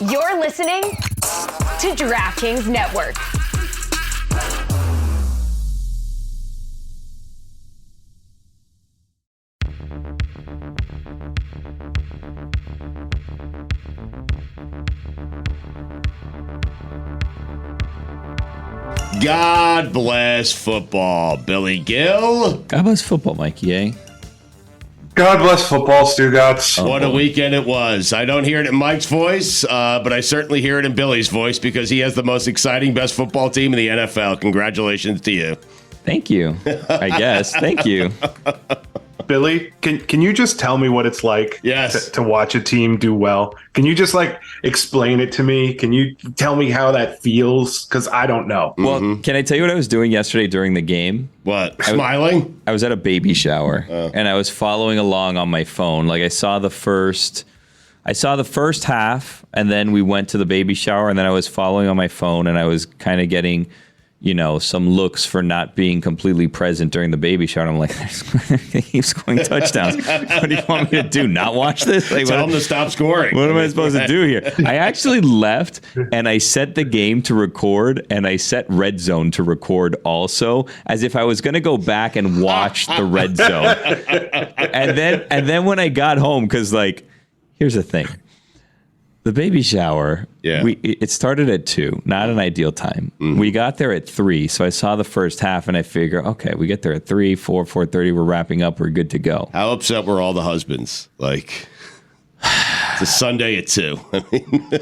You're listening to DraftKings Network. God bless football, Billy Gill. God bless football, Mikey, eh? God bless football, Stugotz. What a weekend it was. I don't hear it in Mike's voice, but I certainly hear it in Billy's voice because he has the most exciting, best football team in the NFL. Congratulations to you. Thank you, I guess. Thank you. Billy, can you just tell me what it's like to watch a team do well? Can you just explain it to me? Can you tell me how that feels? Because I don't know. Well, can I tell you what I was doing yesterday during the game? What? Smiling? I was at a baby shower and I was following along on my phone. Like I saw the first half and then we went to the baby shower and then I was following on my phone and I was kind of getting some looks for not being completely present during the baby shower. I'm like, he keeps scoring touchdowns. What do you want me to do? Not watch this? Tell him to stop scoring. What am I supposed to do here? I actually left and I set the game to record and I set Red Zone to record also, as if I was going to go back and watch the Red Zone. And then when I got home, because here's the thing. The baby shower, it started at 2, not an ideal time. Mm-hmm. We got there at 3, so I saw the first half, and I figure, okay, we get there at 3, 4, 4:30, we're wrapping up, we're good to go. How upset were all the husbands? It's a Sunday at 2.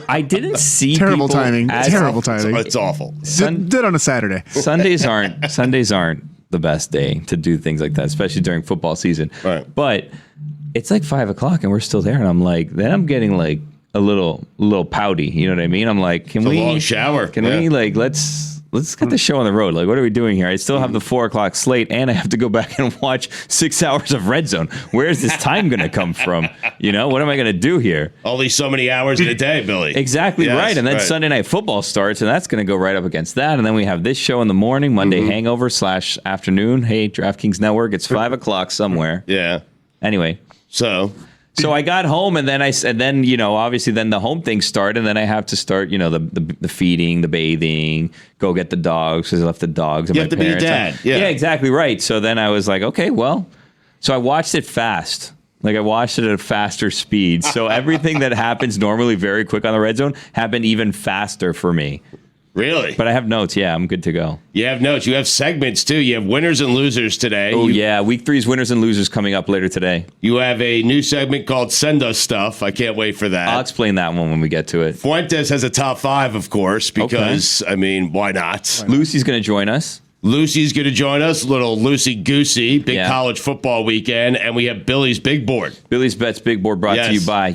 I didn't see terrible timing. Terrible timing. It's awful. Did on a Saturday. Sundays aren't the best day to do things like that, especially during football season. Right. But it's 5 o'clock, and we're still there, and I'm I'm getting a little pouty, you know what I mean? I'm like, can we long shower? Can we let's get the show on the road? What are we doing here? I still have the 4 o'clock slate, and I have to go back and watch 6 hours of Red Zone. Where is this time going to come from? What am I going to do here? Only so many hours in a day, Billy. Exactly right. And then Sunday Night Football starts, and that's going to go right up against that. And then we have this show in the morning, Monday Hangover / afternoon. Hey, DraftKings Network, it's 5 o'clock somewhere. Yeah. Anyway, So I got home and then obviously then the home things start and then I have to start, the feeding, the bathing, go get the dogs because I left the dogs at my parents. You have to be a dad. Yeah, exactly right. So then I was like, okay, well, so I watched it fast. I watched it at a faster speed. So everything that happens normally very quick on the Red Zone happened even faster for me. Really? But I have notes. Yeah, I'm good to go. You have notes. You have segments, too. You have winners and losers today. Oh, yeah. Week 3's winners and losers coming up later today. You have a new segment called Send Us Stuff. I can't wait for that. I'll explain that one when we get to it. Fuentes has a top 5, of course, because, why not? Lucy's going to join us. Lucy's going to join us. Little Lucy Goosey, big college football weekend. And we have Billy's Big Board. Billy's Bets Big Board brought to you by,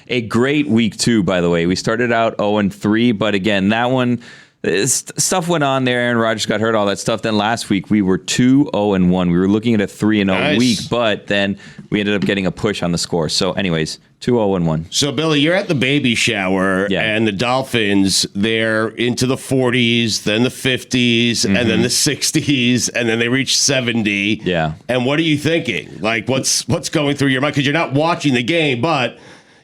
a great week 2, by the way. We started out 0-3, but again, that one... Stuff went on there. Aaron Rodgers got hurt, all that stuff. Then last week, we were 2-0-1. We were looking at a 3-0 week, but then we ended up getting a push on the score. So anyways, 2-0-1. So, Billy, you're at the baby shower, and the Dolphins, they're into the 40s, then the 50s, and then the 60s, and then they reach 70. Yeah. And what are you thinking? What's going through your mind? Because you're not watching the game, but...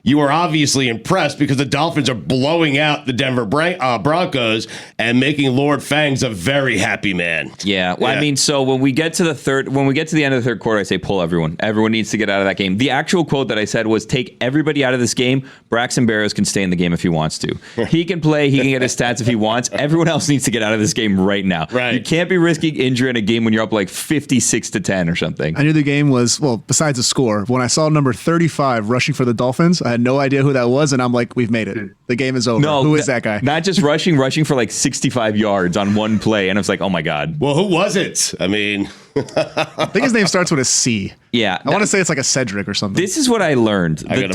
You were obviously impressed because the Dolphins are blowing out the Denver Broncos and making Lord Fangs a very happy man. Yeah. Well, so when we get to the end of the third quarter, I say pull everyone. Everyone needs to get out of that game. The actual quote that I said was take everybody out of this game. Braxton Berrios can stay in the game if he wants to. He can play. He can get his stats if he wants. Everyone else needs to get out of this game right now. Right. You can't be risking injury in a game when you're up 56-10 or something. I knew the game was, besides the score, when I saw number 35 rushing for the Dolphins, I had no idea who that was, and I'm like, we've made it. The game is over. No, who is that guy? Not just rushing for 65 yards on one play, and I was like, oh my God. Well, who was it? I think his name starts with a C. Yeah. I want to say it's a Cedric or something. This is what I learned. The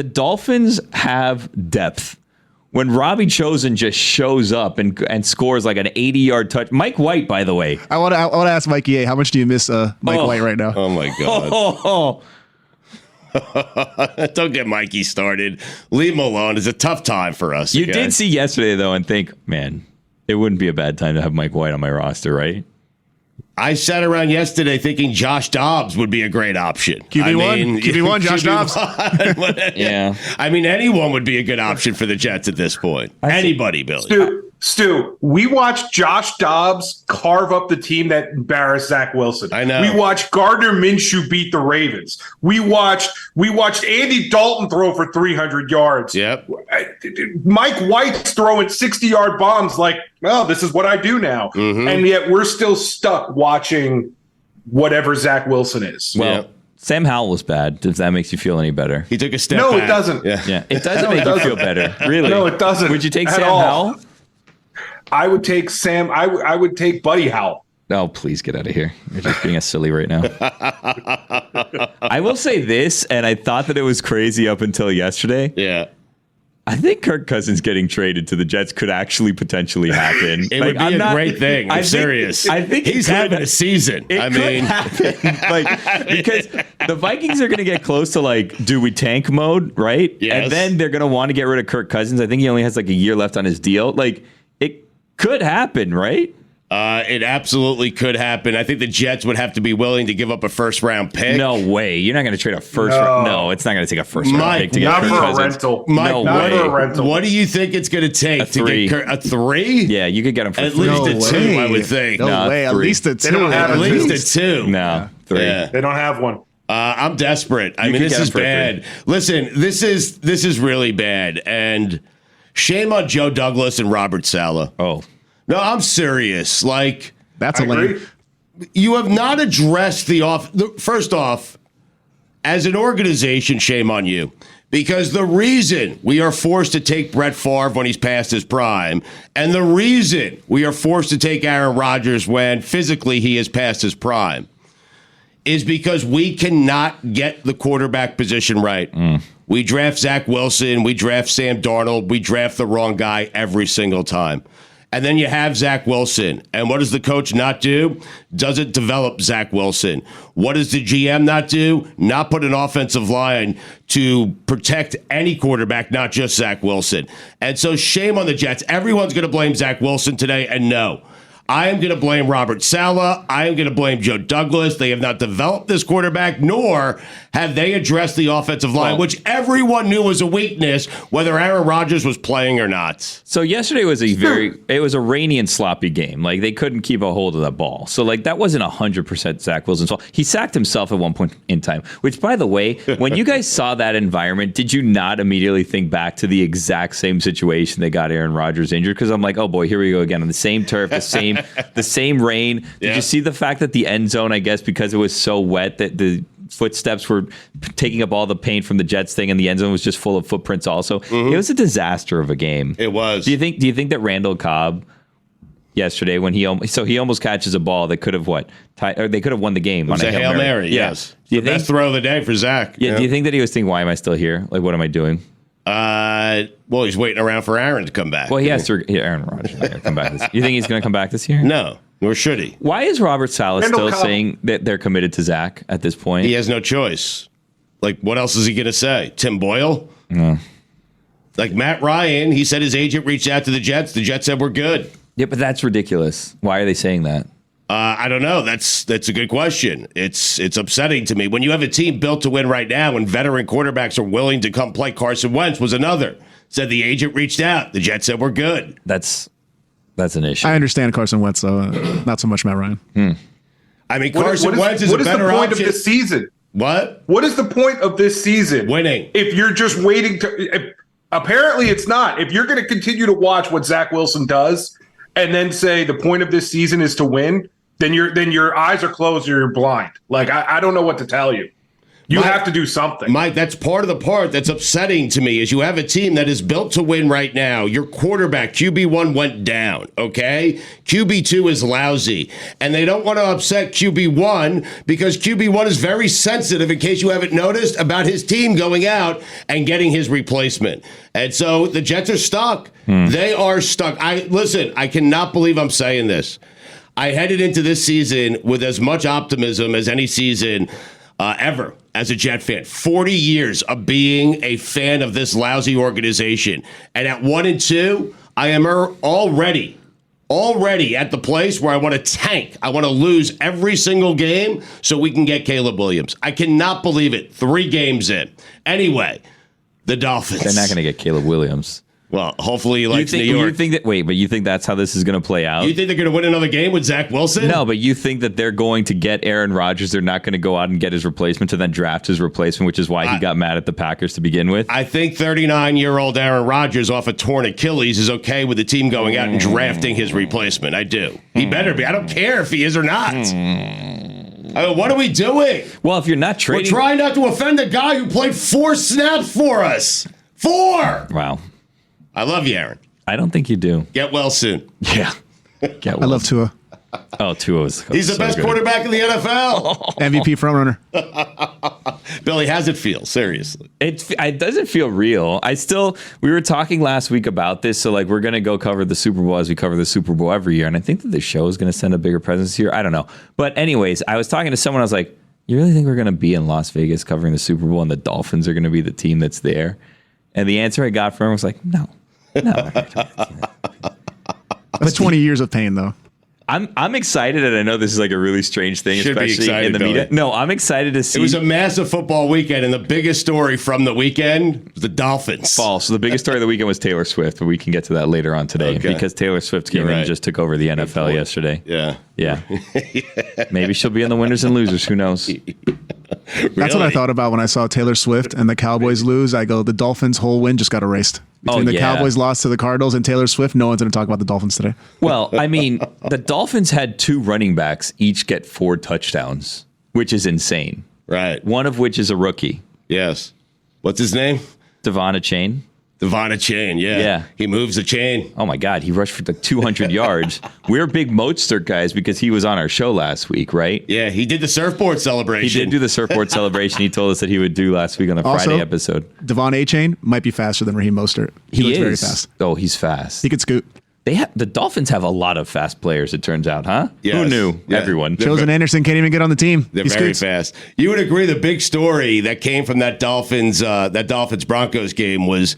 Dolphins have depth. When Robbie Chosen just shows up and scores an 80-yard touch. Mike White, by the way. I want to ask Mikey A, how much do you miss Mike White right now? Oh my God. Don't get Mikey started. Leave him alone. It's a tough time for us. You did see yesterday, though, and think, man, it wouldn't be a bad time to have Mike White on my roster, right? I sat around yesterday thinking Josh Dobbs would be a great option. QB1, Josh Dobbs. Yeah. I mean, anyone would be a good option for the Jets at this point. Anybody, Billy. Stu, we watched Josh Dobbs carve up the team that embarrassed Zach Wilson. I know. We watched Gardner Minshew beat the Ravens. We watched Andy Dalton throw for 300 yards. Yep. Mike White's throwing 60-yard bombs like, well, this is what I do now. Mm-hmm. And yet we're still stuck watching whatever Zach Wilson is. Well, Sam Howell was bad, if that makes you feel any better. He took a step back. No, it doesn't. Yeah. It doesn't make you feel better. Really? No, it doesn't. Would you take Sam Howell? I would take Sam. I would take Buddy Howell. Oh, please get out of here. You're just being a silly right now. I will say this, and I thought that it was crazy up until yesterday. Yeah. I think Kirk Cousins getting traded to the Jets could actually potentially happen. It would be a great thing. I'm serious. I think he's having a season. It could happen. Because the Vikings are going to get close to do we tank mode, right? Yes. And then they're going to want to get rid of Kirk Cousins. I think he only has a year left on his deal. It could happen, right? It absolutely could happen. I think the Jets would have to be willing to give up a first-round pick. No way. You're not going to trade a first round. No, it's not going to take a first-round pick to get Kirk Cousins. Rental. Mike, no not way. for a rental. What do you think it's going to take to get a 3? Yeah, you could get him for at 3. least a 2, I would think. No way. 3. At least a 2. They don't have at least a 2. No, 3. Yeah. They don't have one. I'm desperate. I mean, this is bad. Listen, this is really bad. And shame on Joe Douglas and Robert Saleh. Oh. No, I'm serious. That's a lame. You have not addressed first off, as an organization, shame on you. Because the reason we are forced to take Brett Favre when he's past his prime, and the reason we are forced to take Aaron Rodgers when physically he is past his prime, is because we cannot get the quarterback position right. We draft Zach Wilson, we draft Sam Darnold, we draft the wrong guy every single time. And then you have Zach Wilson. And what does the coach not do? Doesn't develop Zach Wilson. What does the GM not do? Not put an offensive line to protect any quarterback, not just Zach Wilson. And so shame on the Jets. Everyone's going to blame Zach Wilson today, and no. I am going to blame Robert Saleh. I am going to blame Joe Douglas. They have not developed this quarterback, nor have they addressed the offensive line, which everyone knew was a weakness, whether Aaron Rodgers was playing or not. So yesterday was it was a rainy and sloppy game. They couldn't keep a hold of that ball. So that wasn't 100% Zach Wilson's fault. He sacked himself at one point in time, which, by the way, when you guys saw that environment, did you not immediately think back to the exact same situation they got Aaron Rodgers injured? Because I'm like, oh boy, here we go again on the same turf, the same rain. Did you see the fact that the end zone, I guess, because it was so wet that the footsteps were taking up all the paint from the Jets thing, and the end zone was just full of footprints also? Mm-hmm. It was a disaster of a game. It was. Do you think that Randall Cobb yesterday, when he almost catches a ball that could have they could have won the game on a Hail Mary. Yes. Best throw of the day for Zach. Yeah. Do you think that he was thinking, why am I still here? What am I doing? Well, he's waiting around for Aaron to come back. Well, he has to. Aaron Rodgers is not going to come back. You think he's going to come back this year? No, nor should he. Why is Robert Saleh still saying that they're committed to Zach at this point? He has no choice. What else is he going to say? Tim Boyle? No. Matt Ryan, he said his agent reached out to the Jets. The Jets said, we're good. Yeah, but that's ridiculous. Why are they saying that? I don't know. That's a good question. It's upsetting to me. When you have a team built to win right now and veteran quarterbacks are willing to come play, Carson Wentz was another. Said the agent reached out. The Jets said we're good. That's an issue. I understand Carson Wentz, though. Not so much Matt Ryan. I mean, Carson Wentz is a better option. What is the point of this season? What? What is the point of this season? Winning. If you're just waiting to... Apparently it's not. If you're going to continue to watch what Zach Wilson does and then say the point of this season is to win, then your eyes are closed or you're blind. I don't know what to tell you. You have to do something. Mike, that's part of the part that's upsetting to me is you have a team that is built to win right now. Your quarterback, QB1, went down, okay? QB2 is lousy. And they don't want to upset QB1 because QB1 is very sensitive, in case you haven't noticed, about his team going out and getting his replacement. And so the Jets are stuck. They are stuck. I cannot believe I'm saying this. I headed into this season with as much optimism as any season ever as a Jet fan. 40 years of being a fan of this lousy organization. And at 1-2, I am already already at the place where I want to tank. I want to lose every single game so we can get Caleb Williams. I cannot believe it. 3 games in. Anyway, the Dolphins. They're not going to get Caleb Williams. Well, hopefully he likes New York. You think that's how this is going to play out? You think they're going to win another game with Zach Wilson? No, but you think that they're going to get Aaron Rodgers. They're not going to go out and get his replacement to then draft his replacement, which is why he got mad at the Packers to begin with. I think 39-year-old Aaron Rodgers off a torn Achilles is okay with the team going out and drafting his replacement. I do. He better be. I don't care if he is or not. I mean, what are we doing? Well, if you're not trading... We're trying not to offend a guy who played 4 snaps for us. 4! Wow. I love you, Aaron. I don't think you do. Get well soon. Yeah. I love Tua. Oh, Tua was He's the best quarterback in the NFL. MVP frontrunner. Billy, how's it feel? Seriously. It doesn't feel real. We were talking last week about this, so like we're going to go cover the Super Bowl as we cover the Super Bowl every year, and I think that the show is going to send a bigger presence here. I don't know. But anyways, I was talking to someone, I was like, you really think we're going to be in Las Vegas covering the Super Bowl and the Dolphins are going to be the team that's there? And the answer I got from him was like, no. That's 20 years of pain, though. I'm excited, and I know this is like a really strange thing, Should be especially excited, in the Billy. media. No, I'm excited to see. It was a massive football weekend, and the biggest story from the weekend was the Dolphins. False. So the biggest story of the weekend was Taylor Swift, but we can get to that later on today because Taylor Swift came in and just took over the NFL yesterday. Yeah. Yeah. Maybe she'll be in the winners and losers. Who knows? That's what I thought about when I saw Taylor Swift and the Cowboys lose. I go, the Dolphins' whole win just got erased. Between the Cowboys lost to the Cardinals and Taylor Swift, no one's going to talk about the Dolphins today. Well, I mean, the Dolphins had 2 running backs each get 4 touchdowns, which is insane. Right. One of which is a rookie. Yes. What's his name? Devon Chain. Devon Chain, yeah. He moves the chain. Oh, my God. He rushed for like 200 yards. We're big Mostert guys because he was on our show last week, right? Yeah, he did the surfboard celebration. He did do the surfboard celebration. He told us that he would do last week on the Friday episode. Devon Chain might be faster than Raheem Mostert. He looks very fast. Oh, he's fast. He could scoot. The Dolphins have a lot of fast players, it turns out, huh? Yes. Who knew? Yeah. Everyone. Chosen Anderson can't even get on the team. They're very fast. You would agree the big story that came from that Dolphins Broncos game was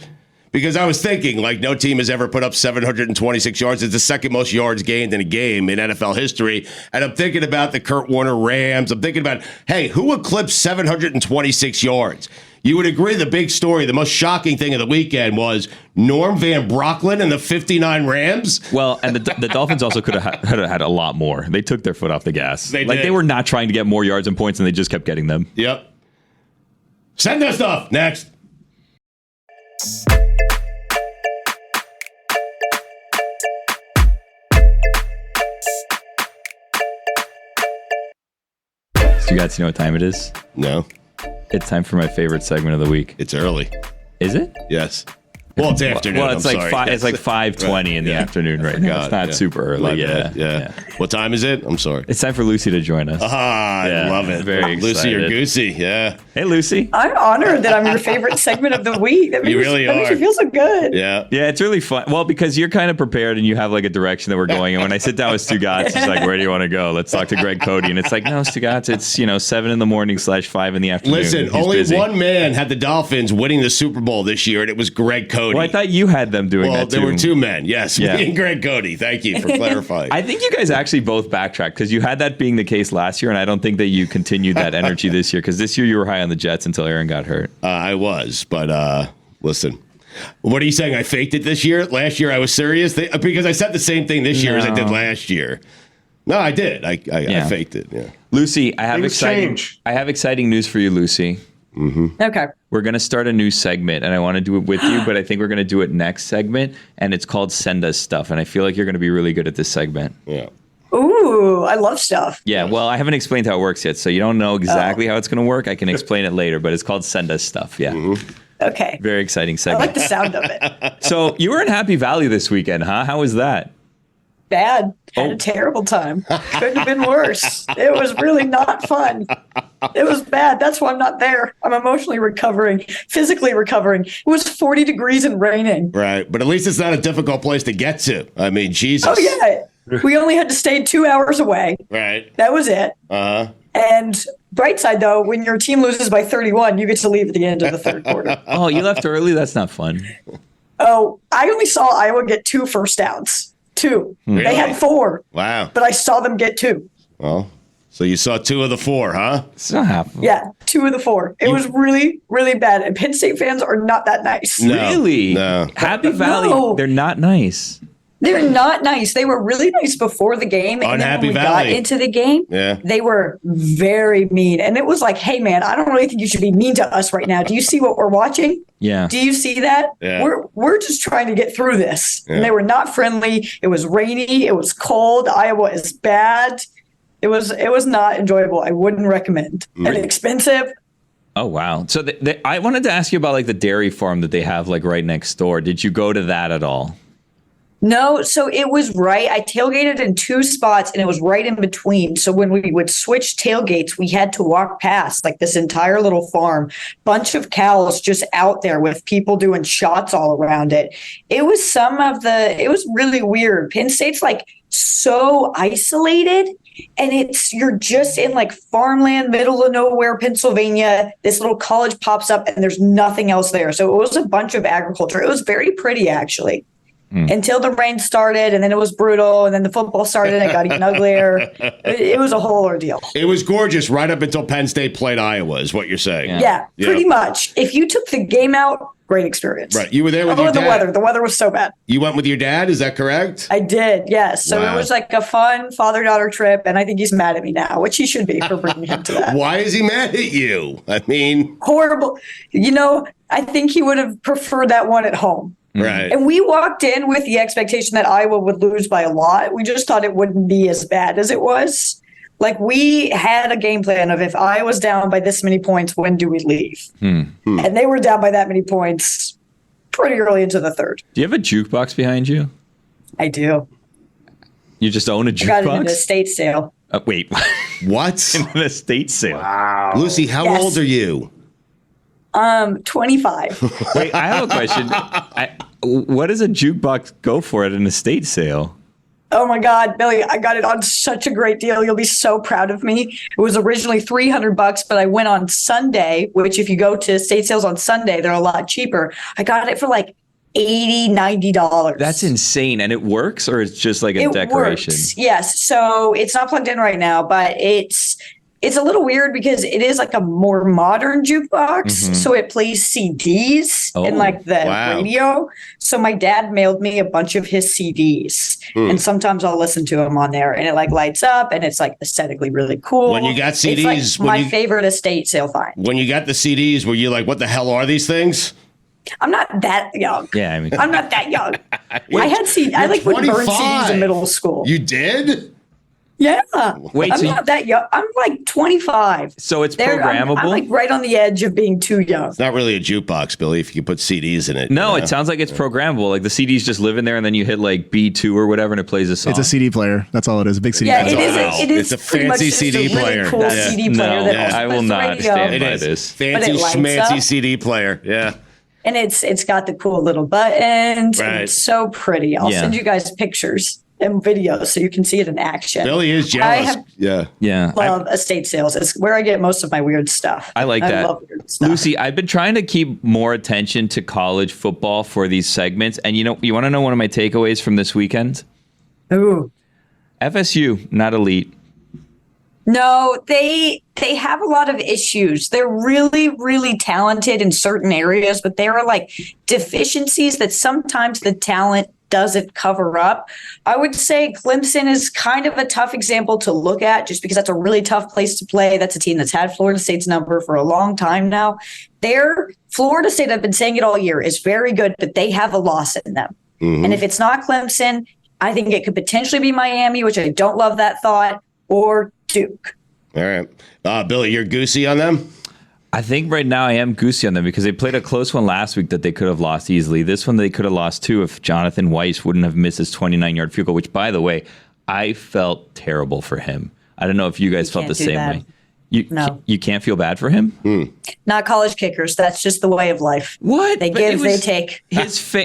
because I was thinking, like, no team has ever put up 726 yards. It's the second most yards gained in a game in NFL history. And I'm thinking about the Kurt Warner Rams. I'm thinking about, hey, who eclipsed 726 yards? You would agree the big story, the most shocking thing of the weekend was Norm Van Brocklin and the 59 Rams. Well, and the Dolphins also could have had a lot more. They took their foot off the gas. They They were not trying to get more yards and points, and they just kept getting them. Yep. Send that stuff. Next. So you guys know what time it is? No, It's time for my favorite segment of the week. it's early. Is it? Yes. Well, it's afternoon. Well, it's I'm like sorry. it's like 5:20 in the afternoon right now. It's not super early. My Yeah. bad. Yeah. What time is it? I'm sorry. It's time for Lucy to join us. I love it. Very Lucy or excited. Goosey. Yeah. Hey, Lucy. I'm honored that I'm your favorite segment of the week. That makes, really that makes are. me feel so good. Yeah. Yeah, it's really fun. Well, because you're kind of prepared and you have like a direction that we're going. And when I sit down with Stugotz, it's like, where do you want to go? Let's talk to Greg Cody. And it's like, no, Stugotz, it's 7 in the morning / 5 in the afternoon. Listen, He's only busy. one man had the Dolphins winning the Super Bowl this year, and it was Greg Cody. Well, I thought you had them doing Well, that too. there were 2 men. Yes, Yeah. me and Greg Cody. Thank you for clarifying. I think you guys actually both backtracked because you had that being the case last year, and I don't think that you continued that energy this year because this year you were high on the Jets until Aaron got hurt. I was, but listen. What are you saying? I faked it this year? Last year I was serious? Because I said the same thing this year as I did last year. No, I did. I faked it. Yeah. Lucy, I have Things change. exciting news for you, Lucy. Okay. We're going to start a new segment, and I want to do it with you, but I think we're going to do it next segment, and it's called Send Us Stuff, and I feel like you're going to be really good at this segment. Yeah. Ooh, I love stuff. Yeah, well, I haven't explained how it works yet, so you don't know exactly how it's going to work. I can explain it later, but it's called Send Us Stuff, yeah. Okay. Very exciting I segment. like the sound of it. So you were in Happy Valley this weekend, huh? How was that? Bad. Had a terrible time. Couldn't have been worse. It was really not fun. It was bad. That's why I'm not there. I'm emotionally recovering, physically recovering. It was 40 degrees and raining. Right. But at least it's not a difficult place to get to. I mean, Jesus. Oh, yeah. We only had to stay 2 hours away. Right. That was it. Uh-huh. And bright side, though, when your team loses by 31, you get to leave at the end of the third quarter. Oh, you left early? That's not fun. Oh, I only saw Iowa get 2 first downs. 2. Really? They had 4. Wow. But I saw them get 2. Well, so you saw 2 of the 4, huh? It's not happening. Yeah, 2 of the 4. It was really, really bad. And Penn State fans are not that nice. No. Really? No. Happy Valley, No. they're not nice. They're not nice. They were really nice before the game. And then Unhappy when we Valley. got into the game, they were very mean. And it was like, hey, man, I don't really think you should be mean to us right now. Do you see what we're watching? Yeah. Do you see that? Yeah. We're just trying to get through this. Yeah. And they were not friendly. It was rainy. It was cold. Iowa is bad. It was not enjoyable. I wouldn't recommend. And expensive. Oh, wow. So I wanted to ask you about like the dairy farm that they have like right next door. Did you go to that at all? No, so it was right. I tailgated in 2 spots and it was right in between. So when we would switch tailgates, we had to walk past like this entire little farm, bunch of cows just out there with people doing shots all around it. It was it was really weird. Penn State's like so isolated and you're just in like farmland, middle of nowhere, Pennsylvania. This little college pops up and there's nothing else there. So it was a bunch of agriculture. It was very pretty actually. Until the rain started, and then it was brutal, and then the football started, and it got even uglier. It was a whole ordeal. It was gorgeous right up until Penn State played Iowa, is what you're saying. Yeah, pretty much. If you took the game out, great experience. Right. You were there with your the dad. weather. The weather was so bad. You went with your dad, is that correct? I did, yes. So Wow. it was like a fun father-daughter trip, and I think he's mad at me now, which he should be for bringing him to that. Why is he mad at you? I mean, Horrible. I think he would have preferred that one at home. right. And we walked in with the expectation that Iowa would lose by a lot. We just thought it wouldn't be as bad as it was. Like we had a game plan of if I was down by this many points, when do we leave? And they were down by that many points pretty early into the third. Do you have a jukebox behind you? I do. You just own a I got it in an jukebox? estate sale. Wait, What? an estate sale. Wow. Lucy, how Yes. old are you? 25. Wait, I have a question. What does a jukebox go for at an estate sale? Oh my God, Billy, I got it on such a great deal. You'll be so proud of me. It was originally $300, but I went on Sunday, which if you go to estate sales on Sunday, they're a lot cheaper. I got it for like $80, $90. That's insane. And it works, or it's just like a decoration? Works. Yes. So it's not plugged in right now, but it's a little weird because it is like a more modern jukebox. So it plays CDs and like the radio. So my dad mailed me a bunch of his CDs and sometimes I'll listen to them on there and it like lights up and it's like aesthetically really cool. When you got CDs, it's like my favorite estate sale find. When you got the CDs, were you like, what the hell are these things? I'm not that young. Yeah, I mean, I'm not that young. I had CDs. I like would burn 25. CDs in middle school. You did? Yeah. Wait, I'm so not that young. I'm like 25. so it's I'm programmable? like right on the edge of being too young. It's not really a jukebox, Billy, if you can put CDs in it. No, you know? it sounds like it's programmable. Like the CDs just live in there, and then you hit like B2 or whatever, and it plays a song. It's a CD player. That's all it is. A big CD Yeah, player. it is. Wow. It is It's a pretty much fancy just CD a really player. cool Yeah. CD player No, that yeah. also I will plays the not radio. stand It by is. this. But Fancy it lights schmancy up. CD player. Yeah. And it's got the cool little buttons. Right. And it's so pretty. I'll Yeah. send you guys pictures and videos so you can see it in action. Billy is jealous. I Yeah. love estate sales. It's where I get most of my weird stuff. I like that. love weird stuff. Lucy, I've been trying to keep more attention to college football for these segments. And you want to know one of my takeaways from this weekend? Ooh. FSU, not elite. No, they have a lot of issues. They're really, really talented in certain areas, but there are like deficiencies that sometimes the talent doesn't cover up. I would say Clemson is kind of a tough example to look at just because that's a really tough place to play. That's a team that's had Florida State's number for a long time now. Florida State, I've been saying it all year, is very good, but they have a loss in them. And if it's not Clemson, I think it could potentially be Miami, which I don't love that thought, or Duke. All right. Billy, you're Goosey on them? I think right now I am Goosey on them because they played a close one last week that they could have lost easily. This one they could have lost too if Jonathan Weiss wouldn't have missed his 29-yard field goal, which, by the way, I felt terrible for him. I don't know if you guys felt the can't do same that. way. No. You can't feel bad for him? Not college kickers. That's just the way of life. What? They give, they take.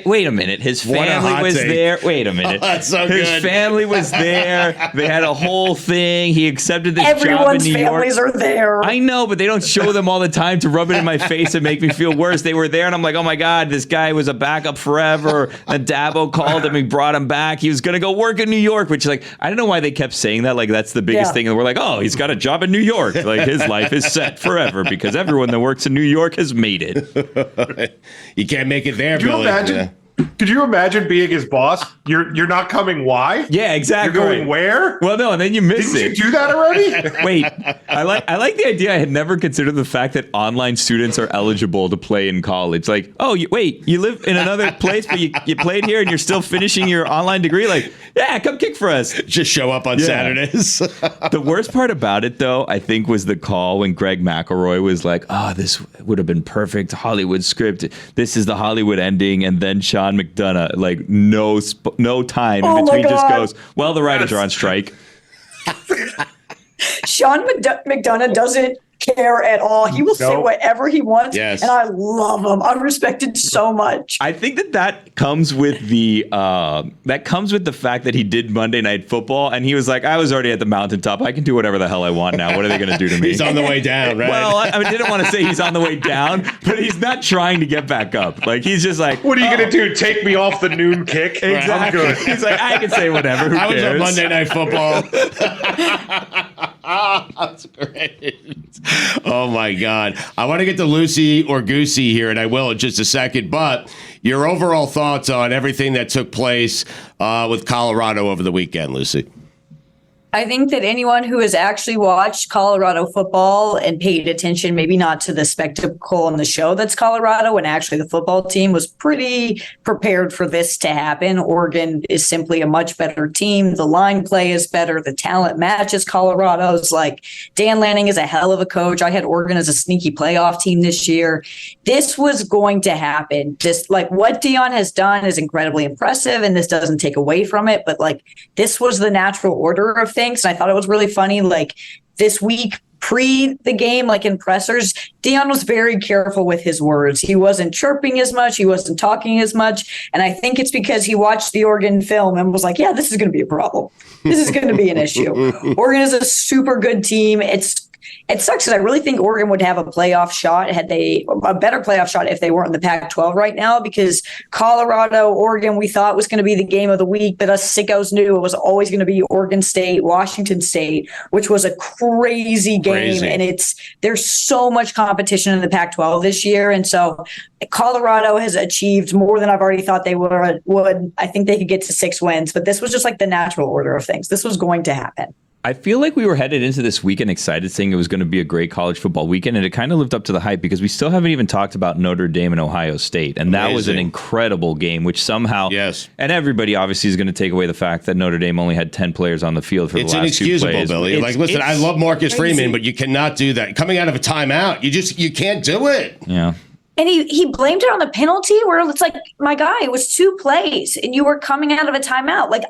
Wait a minute. His family was there. Wait a minute. That's so His good. family was there. They had a whole thing. He accepted this job in Everyone's New York. families are there. I know, but they don't show them all the time to rub it in my face and make me feel worse. They were there, and I'm like, oh my God, this guy was a backup forever. And Dabo called him, he brought him back. He was going to go work in New York, which, like, I don't know why they kept saying that. Like, that's the biggest thing. And we're like, oh, he's got a job in New York. Like, his life is set forever because everyone that works in New York has made it. You can't make it there, Could you Billy. imagine? Yeah. Could you imagine being his boss? You're not coming. Why? Yeah, exactly. You're going where? Well, no, and then you miss Didn't it. you do that already? Wait, I like the idea. I had never considered the fact that online students are eligible to play in college. Like, oh, you live in another place, but you played here and you're still finishing your online degree. Like, yeah, come kick for us. Just show up on Saturdays. The worst part about it, though, I think, was the call when Greg McElroy was like, oh, this would have been perfect Hollywood script. This is the Hollywood ending. And then Sean McDonough, like, no time in between, just goes, well, the writers are on strike. Sean McDonough doesn't care at all. He will say whatever he wants. Yes. And I love him. I respect it so much. I think that comes with the fact that he did Monday Night Football, and he was like, I was already at the mountaintop. I can do whatever the hell I want now. What are they going to do to me? He's on the way down, right? Well, I didn't want to say he's on the way down, but he's not trying to get back up. Like, he's just like, What are you going to do? Take me off the noon kick? Exactly. I'm good. He's like, I can say whatever. Who I was cares? on Monday Night Football. That's great. Oh my God. I want to get to Lucy or Goosey here, and I will in just a second. But your overall thoughts on everything that took place with Colorado over the weekend, Lucy? I think that anyone who has actually watched Colorado football and paid attention, maybe not to the spectacle on the show that's Colorado and actually the football team, was pretty prepared for this to happen. Oregon is simply a much better team. The line play is better. The talent matches Colorado's. Like, Dan Lanning is a hell of a coach. I had Oregon as a sneaky playoff team this year. This was going to happen. Just like what Dion has done is incredibly impressive, and this doesn't take away from it. But like, this was the natural order of things. And I thought it was really funny. Like, this week pre the game, like in pressers, Dion was very careful with his words. He wasn't chirping as much. He wasn't talking as much. And I think it's because he watched the Oregon film and was like, yeah, this is going to be a problem. This is going to be an issue. Oregon is a super good team. It sucks because I really think Oregon would have a playoff shot a better playoff shot if they weren't in the Pac-12 right now, because Colorado, Oregon, we thought was going to be the game of the week, but us sickos knew it was always going to be Oregon State, Washington State, which was a crazy game. And there's so much competition in the Pac-12 this year. And so Colorado has achieved more than I've already thought they would. I think they could get to 6 wins, but this was just like the natural order of things. This was going to happen. I feel like we were headed into this weekend excited, saying it was going to be a great college football weekend, and it kind of lived up to the hype because we still haven't even talked about Notre Dame and Ohio State, and that was an incredible game, which somehow, and everybody obviously is going to take away the fact that Notre Dame only had 10 players on the field for the last 2 plays. It's inexcusable, Billy. Like, listen, I love Marcus Freeman, but you cannot do that. Coming out of a timeout, you can't do it. Yeah. And he blamed it on the penalty where it's like, my guy, it was 2 plays and you were coming out of a timeout. Like,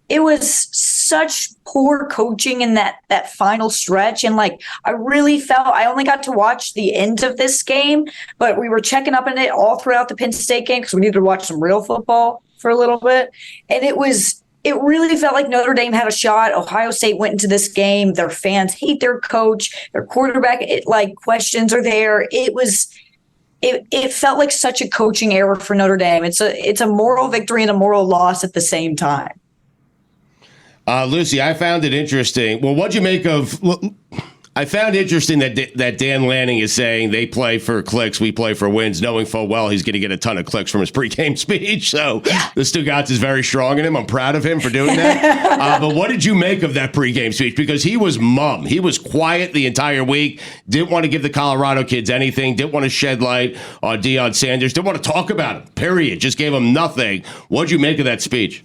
it was such poor coaching in that final stretch. And like, I really felt I only got to watch the end of this game, but we were checking up on it all throughout the Penn State game because we needed to watch some real football for a little bit. And it really felt like Notre Dame had a shot. Ohio State went into this game. Their fans hate their coach, their quarterback, questions are there. It felt like such a coaching error for Notre Dame. It's a moral victory and a moral loss at the same time. Lucy, I found it interesting. Well, what'd you make of? I found interesting that Dan Lanning is saying they play for clicks, we play for wins, knowing full well he's going to get a ton of clicks from his pregame speech. So the Stugotz is very strong in him. I'm proud of him for doing that. But what did you make of that pregame speech? Because he was mum. He was quiet the entire week. Didn't want to give the Colorado kids anything. Didn't want to shed light on Deion Sanders. Didn't want to talk about him. Period. Just gave him nothing. What'd you make of that speech?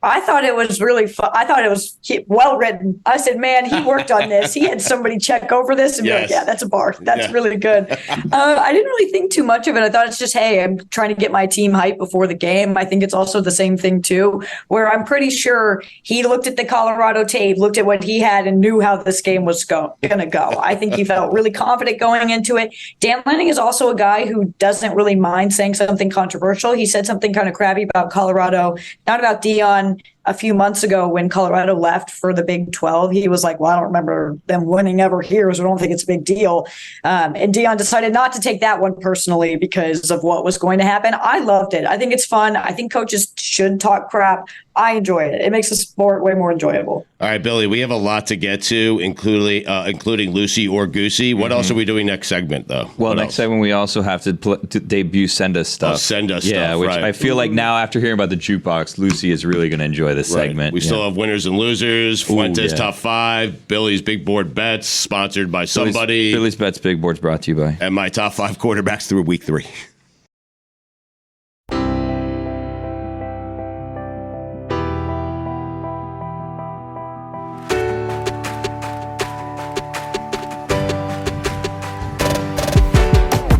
I thought it was really fun. I thought it was well written. I said, man, he worked on this. He had somebody check over this and be like, yeah, that's a bar. That's really good. I didn't really think too much of it. I thought it's just, hey, I'm trying to get my team hyped before the game. I think it's also the same thing, too, where I'm pretty sure he looked at the Colorado tape, looked at what he had, and knew how this game was going to go. I think he felt really confident going into it. Dan Lanning is also a guy who doesn't really mind saying something controversial. He said something kind of crabby about Colorado, not about Dion. A few months ago when Colorado left for the Big 12, he was like, well, I don't remember them winning ever here, so I don't think it's a big deal. And Dion decided not to take that one personally because of what was going to happen. I loved it. I think it's fun. I think coaches should talk crap. I enjoy it. It makes the sport way more enjoyable. All right, Billy, we have a lot to get to, including Lucy or Goosey. What else are we doing next segment, though? Well, next segment, we also have to debut Send Us Stuff. Send Us Stuff. Yeah, which right. I feel like now, after hearing about the jukebox, Lucy is really going to enjoy this segment. We still have winners and losers, Fuentes top 5, Billy's big board bets, sponsored by somebody. Billy's Bets Big Board's brought to you by. And my top 5 quarterbacks through week 3.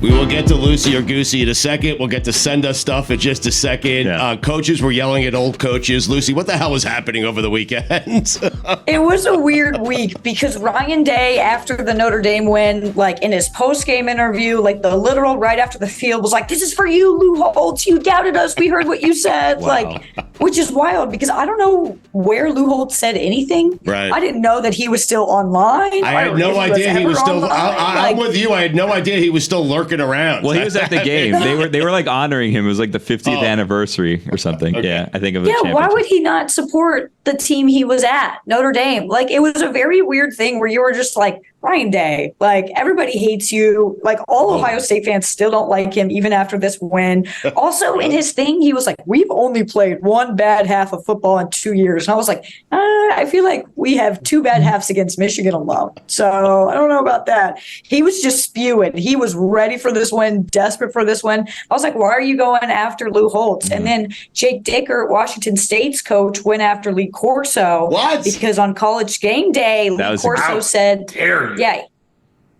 We will get to Lucy or Goosey in a second. We'll get to Send Us Stuff in just a second. Yeah. Coaches were yelling at old coaches. Lucy, what the hell was happening over the weekend? It was a weird week because Ryan Day, after the Notre Dame win, like in his post-game interview, like the literal right after the field was like, this is for you, Lou Holtz. You doubted us. We heard what you said. Wow. Like, which is wild because I don't know where Lou Holtz said anything. Right. I didn't know that he was still online. I had no idea he was still. I'm with you. I had no idea he was still lurking around. Well, he was at the game. They were like honoring him. It was like the 50th anniversary or something. Okay. Yeah, I think of the championship. Why would he not support the team he was at, Notre Dame? Like, it was a very weird thing where you were just like, Ryan Day, like, everybody hates you. Like, all Ohio State fans still don't like him, even after this win. Also, in his thing, he was like, we've only played one bad half of football in 2 years. And I was like, I feel like we have 2 bad halves against Michigan alone. So I don't know about that. He was just spewing. He was ready for this win, desperate for this win. I was like, why are you going after Lou Holtz? And then Jake Dicker, Washington State's coach, went after Lee Corso. What? Because on College Game Day, Lee Corso said, yeah,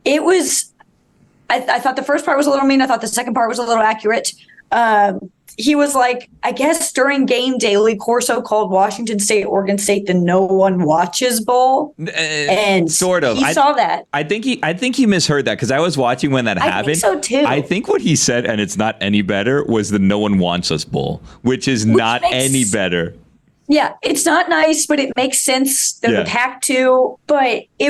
it was, I thought the first part was a little mean. I thought the second part was a little accurate. He was like, I guess during game day, Lee Corso called Washington State, Oregon State the No One Watches Bowl. And sort of. He saw that. I think he misheard that because I was watching when that happened. I think so too. I think what he said, and it's not any better, was the No One Wants Us Bowl, which is not any better. Yeah, it's not nice, but it makes sense. They're the Pac-2, but he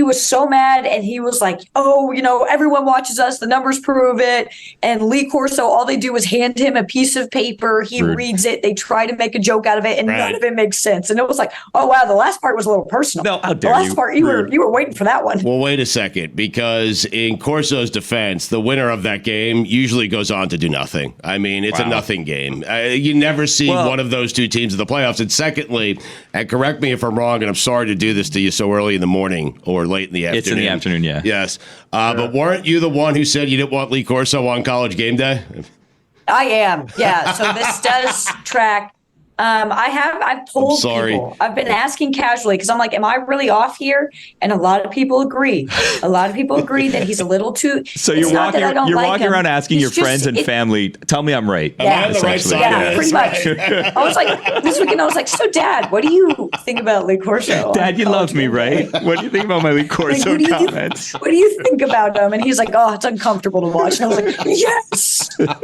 was so mad, and he was like, oh, everyone watches us. The numbers prove it. And Lee Corso, all they do is hand him a piece of paper. He reads it. They try to make a joke out of it, and none of it makes sense. And it was like, oh, wow, the last part was a little personal. No, how dare you. The last part, you were waiting for that one. Well, wait a second, because in Corso's defense, the winner of that game usually goes on to do nothing. I mean, it's a nothing game. You never see one of those two teams in the playoffs. And secondly, and correct me if I'm wrong, and I'm sorry to do this to you so early in the morning or late in the afternoon. It's in the afternoon, yeah. Yes. But weren't you the one who said you didn't want Lee Corso on College Game Day? I am, yeah. So this does track. I've told people, I've been asking casually because I'm like, am I really off here? And a lot of people agree. A lot of people agree that he's a little too. So you're walking around asking your friends and family, tell me I'm right. Am I on the right side? Yeah, pretty much. I was like, this weekend, I was like, so Dad, what do you think about Lee Corso? Dad, you love me, right? What do you think about my Lee Corso comments? What do you think about him? And he's like, oh, it's uncomfortable to watch. And I was like,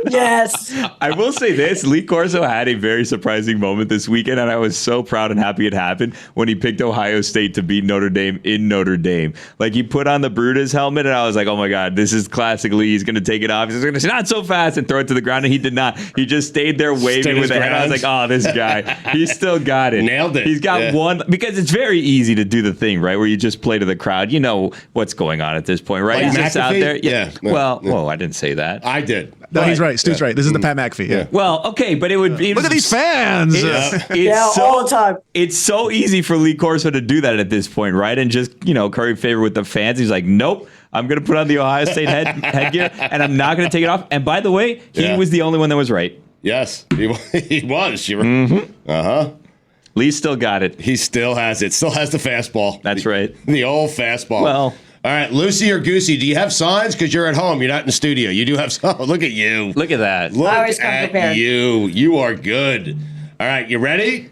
yes. I will say this, Lee Corso had a very surprising moment this weekend, and I was so proud and happy it happened when he picked Ohio State to beat Notre Dame in Notre Dame. Like, he put on the Brutus helmet, and I was like, oh my God, this is classic Lee. He's going to take it off. He's going to say, not so fast, and throw it to the ground, and he did not. He just stayed there waving with the head. I was like, oh, this guy, he's still got it. Nailed it. He's got one, because it's very easy to do the thing, right, where you just play to the crowd. You know what's going on at this point, right? Like he's just out there. Yeah. Well, I didn't say that. I did. No, he's right. Stu's right. This is the Pat McAfee. Yeah. Well, okay, but it would be. Look at these fans. All the time. It's so easy for Lee Corso to do that at this point, right? And just, curry favor with the fans. He's like, nope, I'm going to put on the Ohio State headgear, and I'm not going to take it off. And by the way, he was the only one that was right. Yes, he was. You're right. Uh-huh. Lee still got it. He still has it. Still has the fastball. That's right. The old fastball. Well. All right, Lucy or Goosey, do you have signs? Because you're at home. You're not in the studio. You do have signs. Look at you. Look at that. Look I always come at prepared. you. You are good. All right, you ready?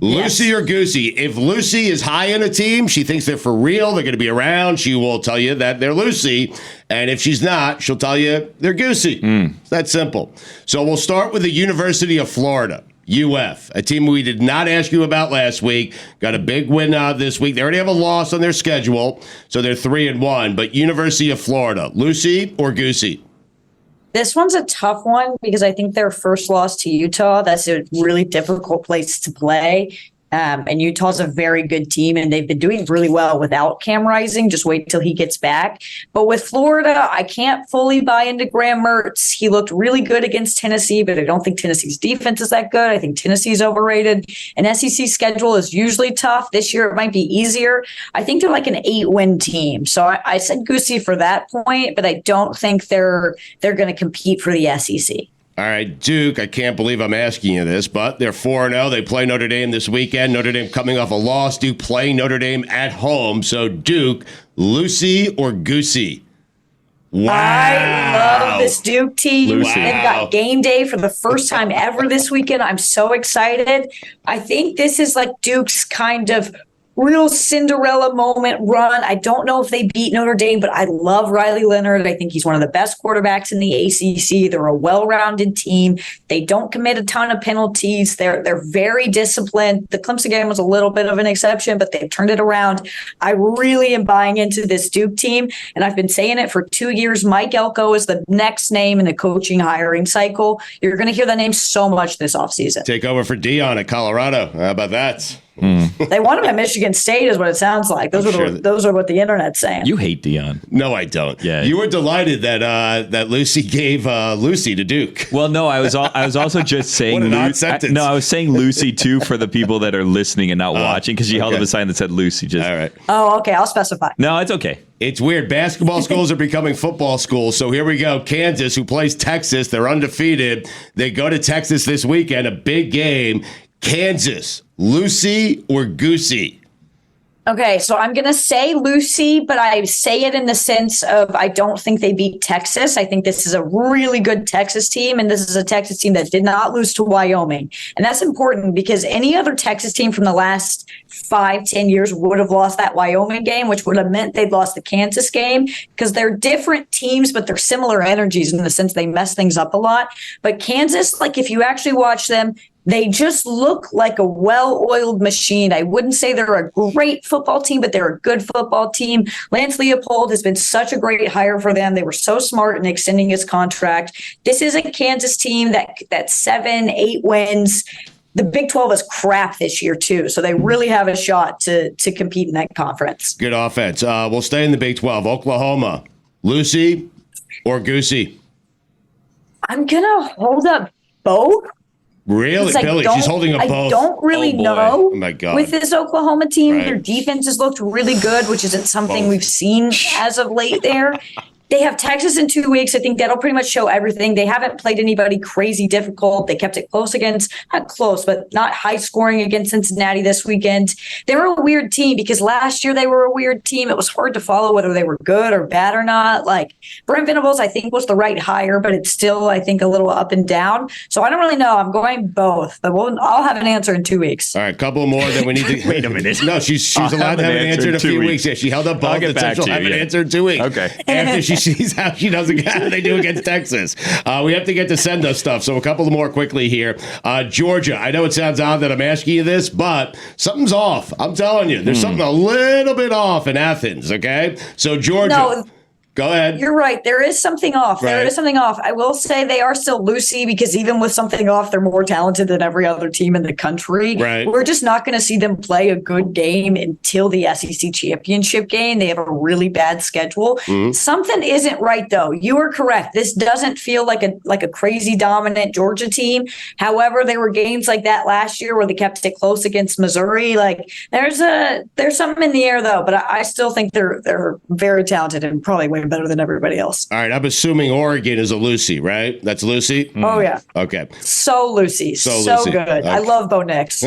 Lucy or Goosey? If Lucy is high in a team, she thinks they're for real, they're going to be around, she will tell you that they're Lucy. And if she's not, she'll tell you they're Goosey. It's that simple. So we'll start with the University of Florida. UF, a team we did not ask you about last week, got a big win this week. They already have a loss on their schedule, so they're 3-1. But University of Florida, Lucy or Goosey? This one's a tough one because I think their first loss to Utah, that's a really difficult place to play. And Utah's a very good team, and they've been doing really well without Cam Rising. Just wait till he gets back. But with Florida, I can't fully buy into Graham Mertz. He looked really good against Tennessee, but I don't think Tennessee's defense is that good. I think Tennessee's overrated. An SEC schedule is usually tough. This year it might be easier. I think they're like an 8-win team. So I said Goosey for that point, but I don't think they're going to compete for the SEC. All right, Duke, I can't believe I'm asking you this, but they're 4-0. They play Notre Dame this weekend. Notre Dame coming off a loss. Duke playing Notre Dame at home. So, Duke, Lucy or Goosey? Wow. I love this Duke team. Lucy. They've got game day for the first time ever this weekend. I'm so excited. I think this is like Duke's kind of real Cinderella moment run. I don't know if they beat Notre Dame, but I love Riley Leonard. I think he's one of the best quarterbacks in the ACC. They're a well-rounded team. They don't commit a ton of penalties. They're very disciplined. The Clemson game was a little bit of an exception, but they've turned it around. I really am buying into this Duke team, and I've been saying it for 2 years. Mike Elko is the next name in the coaching hiring cycle. You're going to hear that name so much this offseason. Take over for Dion at Colorado. How about that? They want him at Michigan State is what it sounds like. Those are what the internet's saying. You hate Dion. No, I don't. Yeah. You were delighted that Lucy gave Lucy to Duke. Well, no, I was also just saying. What an odd sentence. I was saying Lucy too for the people that are listening and not watching because she held up a sign that said Lucy. Just all right. Oh, okay. I'll specify. No, it's okay. It's weird. Basketball schools are becoming football schools. So here we go. Kansas, who plays Texas, they're undefeated. They go to Texas this weekend, a big game. Kansas, Lucy or Goosey? Okay, so I'm going to say Lucy, but I say it in the sense of I don't think they beat Texas. I think this is a really good Texas team, and this is a Texas team that did not lose to Wyoming. And that's important because any other Texas team from the last 5-10 years would have lost that Wyoming game, which would have meant they'd lost the Kansas game because they're different teams, but they're similar energies in the sense they mess things up a lot. But Kansas, like if you actually watch them, they just look like a well-oiled machine. I wouldn't say they're a great football team, but they're a good football team. Lance Leopold has been such a great hire for them. They were so smart in extending his contract. This is a Kansas team that 7-8 wins. The Big 12 is crap this year, too, so they really have a shot to compete in that conference. Good offense. We'll stay in the Big 12. Oklahoma, Lucy or Goosey? I'm going to hold up both. Really, Billy? She's holding up both. I don't really know. Oh, my God. With this Oklahoma team, Right. their defense has looked really good, which isn't something we've seen as of late there. They have Texas in 2 weeks. I think that'll pretty much show everything. They haven't played anybody crazy difficult. They kept it close not close, but not high scoring against Cincinnati this weekend. They were a weird team because last year they were a weird team. It was hard to follow whether they were good or bad or not. Like Brent Venables, I think was the right hire, but it's still, I think, a little up and down. So I don't really know. I'm going both, but I'll have an answer in 2 weeks. All right, a couple more that we need to. Wait a minute. No, she's allowed to have an answer in a few weeks. Yeah, she held up both. I'll get back she'll to you, have an yeah. answer in 2 weeks. Okay. After she sees how she doesn't how they do against Texas. We have to get to send us stuff. So a couple more quickly here. Georgia, I know it sounds odd that I'm asking you this, but something's off. I'm telling you, there's something a little bit off in Athens. Okay, so Georgia. No. Go ahead. You're right. There is something off. There is something off. I will say they are still Lucy because even with something off, they're more talented than every other team in the country. Right. We're just not going to see them play a good game until the SEC championship game. They have a really bad schedule. Something isn't right, though. You are correct. This doesn't feel like a crazy dominant Georgia team. However, there were games like that last year where they kept it close against Missouri. Like there's something in the air, though. But I still think they're very talented and probably way performing better than everybody else. All right, I'm assuming Oregon is a Lucy, right? That's Lucy? Oh, yeah. Okay. So Lucy. So Lucy. good. Okay. I love Bo Nix.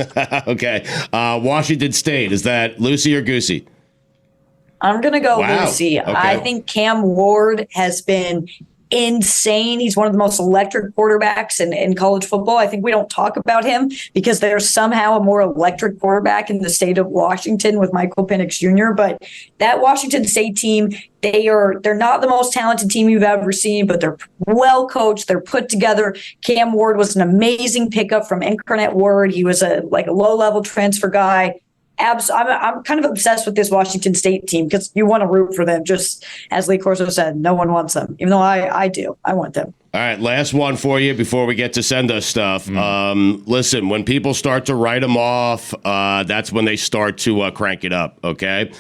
Okay. Washington State, is that Lucy or Goosey? I'm going to go Wow. Lucy. Okay. I think Cam Ward has been insane. He's one of the most electric quarterbacks in college football. I think we don't talk about him because there's somehow a more electric quarterback in the state of Washington with Michael Penix Jr. But that Washington State team, they're not the most talented team you've ever seen, but they're well coached. They're put together. Cam Ward was an amazing pickup from Incarnate Word. He was a low level transfer guy. I'm kind of obsessed with this Washington State team because you want to root for them. Just as Lee Corso said, no one wants them, even though I do. I want them. All right, last one for you before we get to send us stuff. Listen, when people start to write them off, that's when they start to crank it up, okay?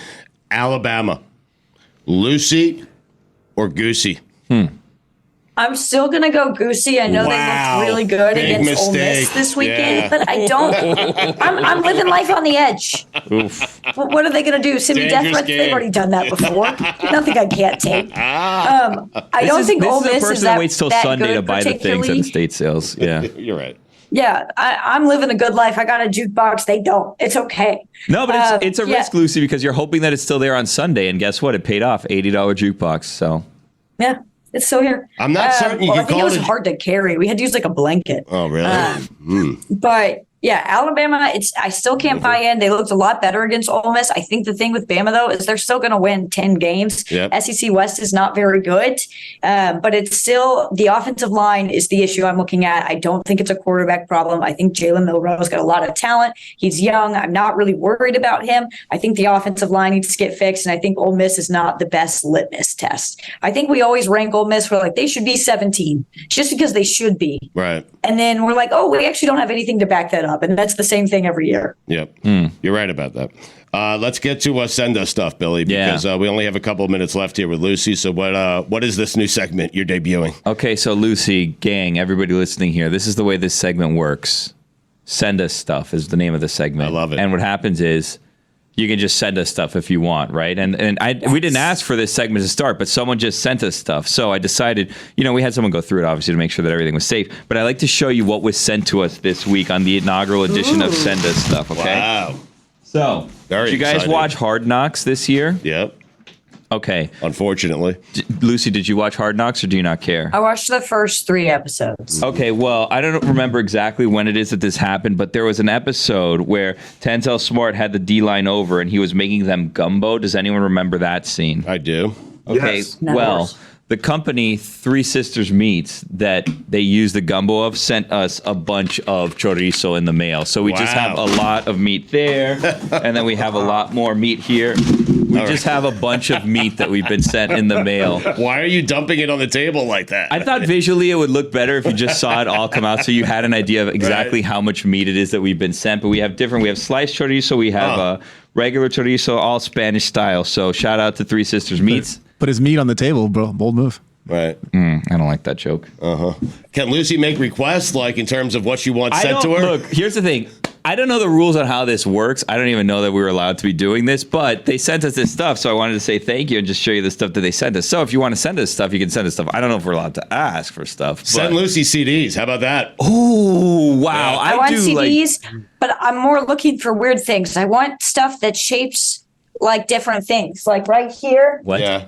Alabama, Lucy or Goosey? I'm still going to go Goosey. I know they looked really good Big against Ole mistake. Miss this weekend, Yeah. but I don't. I'm living life on the edge. Oof. What are they going to do? Send me death Dangerous threats? game. They've already done that before. Nothing I can't take. I don't think Ole This is Miss a person is that waits till that Sunday good, to buy the things at particularly. the state sales. Yeah. You're right. Yeah, I'm living a good life. I got a jukebox. They don't. It's okay. No, but it's a yeah. risk, Lucy, because you're hoping that it's still there on Sunday, and guess what? It paid off. $80 jukebox. So Yeah, it's still here. I'm not certain you well, can I think it call was it- hard to carry. We had to use like a blanket. Oh, really? But yeah, Alabama, I still can't buy in. They looked a lot better against Ole Miss. I think the thing with Bama, though, is they're still going to win 10 games. Yep. SEC West is not very good, but it's still the offensive line is the issue I'm looking at. I don't think it's a quarterback problem. I think Jalen Milroe's got a lot of talent. He's young. I'm not really worried about him. I think the offensive line needs to get fixed, and I think Ole Miss is not the best litmus test. I think we always rank Ole Miss for like they should be 17 just because they should be. Right. And then we're like, oh, we actually don't have anything to back that up. And that's the same thing every year. Yep. You're right about that. Let's get to send us stuff, Billy, because we only have a couple of minutes left here with Lucy. So what is this new segment you're debuting? Okay, so Lucy, gang, everybody listening here, this is the way this segment works. Send us stuff is the name of the segment. I love it. And what happens is you can just send us stuff if you want, right? And we didn't ask for this segment to start, but someone just sent us stuff. So I decided, we had someone go through it, obviously, to make sure that everything was safe. But I'd like to show you what was sent to us this week on the inaugural edition of Send Us Stuff, okay? Wow. So, Very did you guys exciting. watch Hard Knocks this year? Yep. Okay. Unfortunately. Lucy, did you watch Hard Knocks or do you not care? I watched the first 3 episodes. Okay, well, I don't remember exactly when it is that this happened, but there was an episode where Tanzel Smart had the D-line over and he was making them gumbo. Does anyone remember that scene? I do. Okay, Yes. well, the company Three Sisters Meats that they use the gumbo of sent us a bunch of chorizo in the mail. So we just have a lot of meat there, and then we have a lot more meat here. We just have a bunch of meat that we've been sent in the mail. Why are you dumping it on the table like that? I thought visually it would look better if you just saw it all come out so you had an idea of exactly how much meat it is that we've been sent. But we have sliced chorizo, we have regular chorizo, all Spanish style. So shout out to Three Sisters Meats. Put his meat on the table, bro. Bold move. Right. I don't like that joke. Can Lucy make requests, like in terms of what she wants sent to her? Look, here's the thing. I don't know the rules on how this works. I don't even know that we were allowed to be doing this, but they sent us this stuff, so I wanted to say thank you and just show you the stuff that they sent us. So if you want to send us stuff, you can send us stuff. I don't know if we're allowed to ask for stuff. Send Lucy CDs. How about that? Oh, wow. I want do CDs, but I'm more looking for weird things. I want stuff that shapes like different things. Like right here, What? Yeah.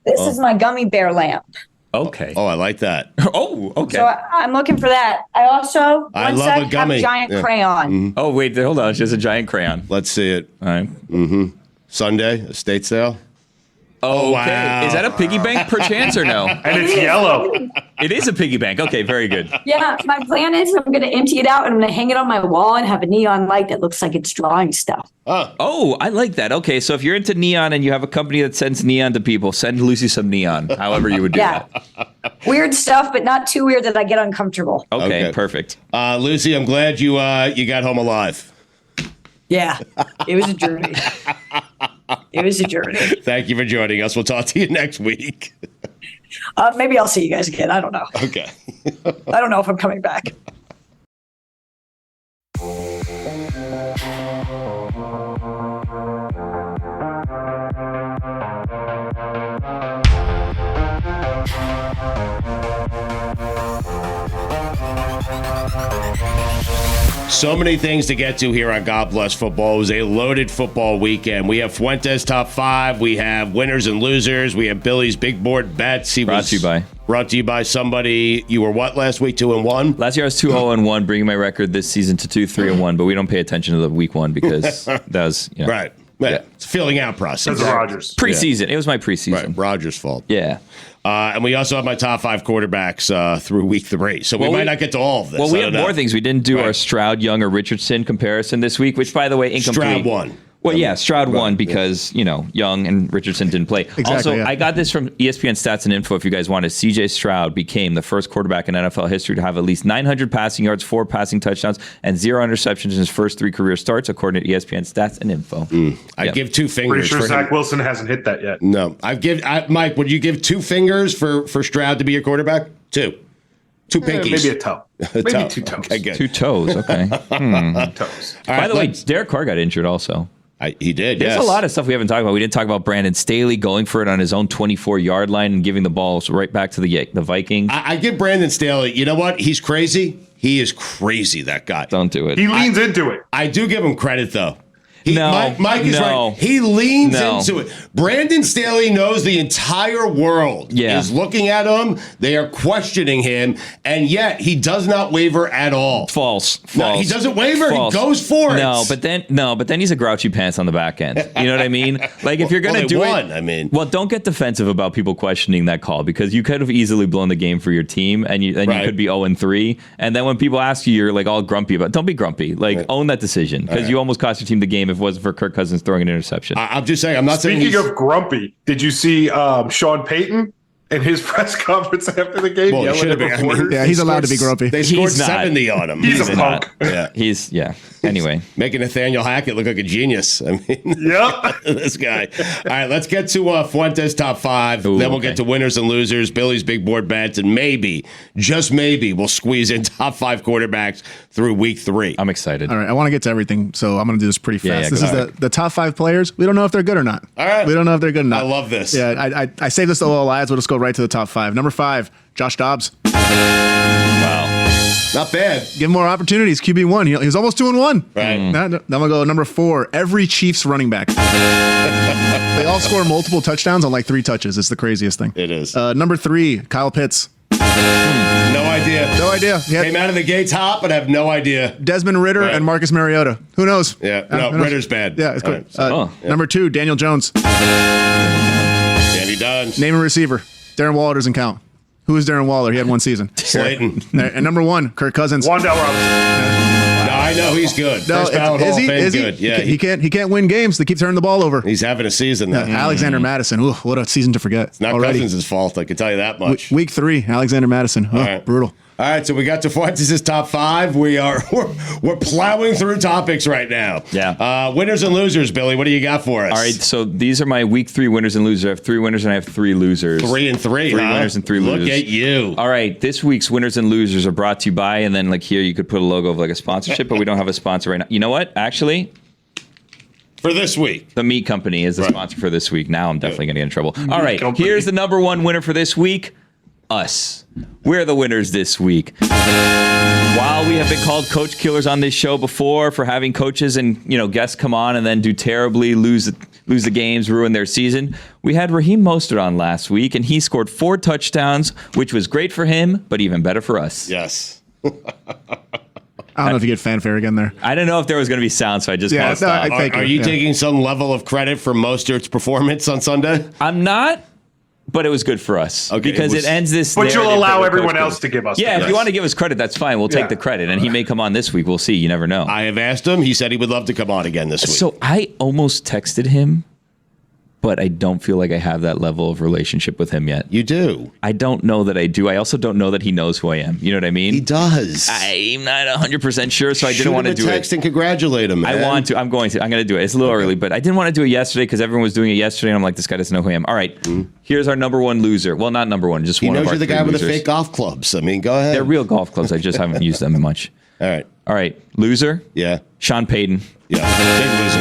this is my gummy bear lamp. Okay. Oh, I like that. Oh, okay. So I'm looking for that. I also I one love sec, a gummy. have a giant Yeah. crayon. Oh, wait, hold on. It's just a giant crayon. Let's see it. All right. Sunday, estate sale. Oh, wow. okay. Is that a piggy bank per chance or no? And it's yellow. It is a piggy bank. Okay, very good. Yeah, my plan is I'm going to empty it out and I'm going to hang it on my wall and have a neon light that looks like it's drawing stuff. Oh, I like that. Okay, so if you're into neon and you have a company that sends neon to people, send Lucy some neon, however you would do Yeah. that. Weird stuff, but not too weird that I get uncomfortable. Okay, perfect. Lucy, I'm glad you got home alive. Yeah, it was a journey. It was a journey. Thank you for joining us. We'll talk to you next week. Maybe I'll see you guys again. I don't know. Okay. I don't know if I'm coming back. So many things to get to here on God Bless Football. It was a loaded football weekend. We have Fuentes top 5. We have winners and losers. We have Billy's big board bets. Brought to you by somebody. You were what last week? 2-1. Last year I was 2-0-1, bringing my record this season to 2-3-1. But we don't pay attention to the week 1 because that was right. Yeah. It's a filling out process. That's Rodgers. Preseason. It was my preseason. Right. Rodgers' fault. Yeah. And we also have my top 5 quarterbacks through week 3. So we might not get to all of this. Well, we have more things. We didn't do our Stroud, Young, or Richardson comparison this week, which, by the way, incomplete. Stroud won. Well, yeah, Stroud won because, Young and Richardson didn't play. Exactly, also, yeah. I got this from ESPN Stats and Info if you guys wanted. CJ Stroud became the first quarterback in NFL history to have at least 900 passing yards, 4 passing touchdowns, and 0 interceptions in his first 3 career starts, according to ESPN Stats and Info. I'd give 2 fingers. Pretty sure for Zach him. Wilson hasn't hit that yet. No. Mike, would you give 2 fingers for Stroud to be your quarterback? 2. 2 pinkies. Maybe a toe. Maybe 2 toes. Okay, good. 2 toes, okay. Toes. All By right, the way, Derek Carr got injured also. he did, There's yes. a lot of stuff we haven't talked about. We didn't talk about Brandon Staley going for it on his own 24-yard line and giving the ball right back to the Vikings. I give Brandon Staley, you know what? He's crazy. He is crazy, that guy. Don't do it. He leans into it. I do give him credit, though. Mike is no. right. He leans No. into it. Brandon Staley knows the entire world is looking at him. They are questioning him, and yet he does not waver at all. False. No, he doesn't waver. False. He goes for it. No, but then he's a grouchy pants on the back end. You know what I mean? Like if you're gonna they do won, it, I mean. well, don't get defensive about people questioning that call because you could have easily blown the game for your team, and you could be 0-3. And then when people ask you, you're like all grumpy about. Don't be grumpy. Like own that decision because you almost cost your team the game if it wasn't for Kirk Cousins throwing an interception. I'm just saying. I'm not saying. Speaking of grumpy, did you see Sean Payton in his press conference after the game? Well, he should have been. He's allowed to be grumpy. They scored He's not. 70 on him. He's a punk. Yeah. Anyway, making Nathaniel Hackett look like a genius. I mean, Yep. this guy. All right, let's get to Fuentes top 5. Ooh, then we'll get to winners and losers, Billy's big board bets, and maybe, just maybe, we'll squeeze in top 5 quarterbacks through week 3. I'm excited. All right, I want to get to everything, so I'm going to do this pretty fast. Yeah, this go is ahead. the top 5 players. We don't know if they're good or not. All right. We don't know if they're good or not. I love this. Yeah, I saved this to all lives. We'll just go right to the top 5. Number 5, Josh Dobbs. Wow. Not bad. Give him more opportunities. QB1. He was almost 2-1. Right. Now I'm going to go number 4, every Chiefs running back. They all score multiple touchdowns on like 3 touches. It's the craziest thing. It is. Number 3, Kyle Pitts. No idea. No idea. He had Came out of the gates hot, but I have no idea. Desmond Ritter Right. and Marcus Mariota. Who knows? Yeah. No, who knows? Ritter's bad. Yeah, it's All good. right. Number 2, Daniel Jones. Danny Duns. Name a receiver. Darren Waller doesn't count. Who is Darren Waller? He had 1 season. Slayton. And number 1, Kirk Cousins. Wandale Robinson. No, I know he's good. No, First ballot Hall is of he? Fame Is he? good. Yeah, He can't win games. They keep turning the ball over. he's having a season now. Alexander Madison. Ooh, what a season to forget. It's not already. Cousins' fault. I can tell you that much. Week 3, Alexander Madison. Oh, right. brutal. All right, so we got to Fuentes' top 5. We're plowing through topics right now. Yeah. Winners and losers, Billy. What do you got for us? All right, so these are my week 3 winners and losers. I have 3 winners and I have 3 losers. 3 and 3. 3 winners and 3 losers. Look at you. All right, this week's winners and losers are brought to you by, and then like here you could put a logo of like a sponsorship, but we don't have a sponsor right now. You know what? Actually, For this week. the meat company is the sponsor for this week. Now I'm definitely going to get in trouble. All right, company. here's the number 1 winner for this week. Us. We're the winners this week. While we have been called coach killers on this show before for having coaches and guests come on and then do terribly, lose the games, ruin their season, we had Raheem Mostert on last week, and he scored 4 touchdowns, which was great for him, but even better for us. Yes. I don't know if you get fanfare again there. I didn't know if there was going to be sound, so I just Yeah, called stop. Thank Are you. you taking some level of credit for Mostert's performance on Sunday? I'm not, but it was good for us Okay, because it was- it ends this. But you'll narrative that allow we're everyone coach else killers. to give us Yeah, the if credit. you want to give us credit, that's fine. We'll take Yeah. the credit, and he may come on this week. We'll see. You never know. I have asked him. He said he would love to come on again this week. So I almost texted him, but I don't feel like I have that level of relationship with him yet. You do. I don't know that I do. I also don't know that he knows who I am. You know what I mean? He does. I'm not 100% sure, so I didn't want to Shoot do him a text it. and congratulate him, man. I want to. I'm going to. I'm going to do it. It's a little early, but I didn't want to do it yesterday because everyone was doing it yesterday, and I'm like, this guy doesn't know who I am. All right, here's our number 1 loser. Well, not number 1, just He one of knows our you're the 3 guy with the losers. fake golf clubs. I mean, go ahead. They're real golf clubs. I just haven't used them much. All right. All right, loser, Yeah. Sean Payton. Yeah. Big loser.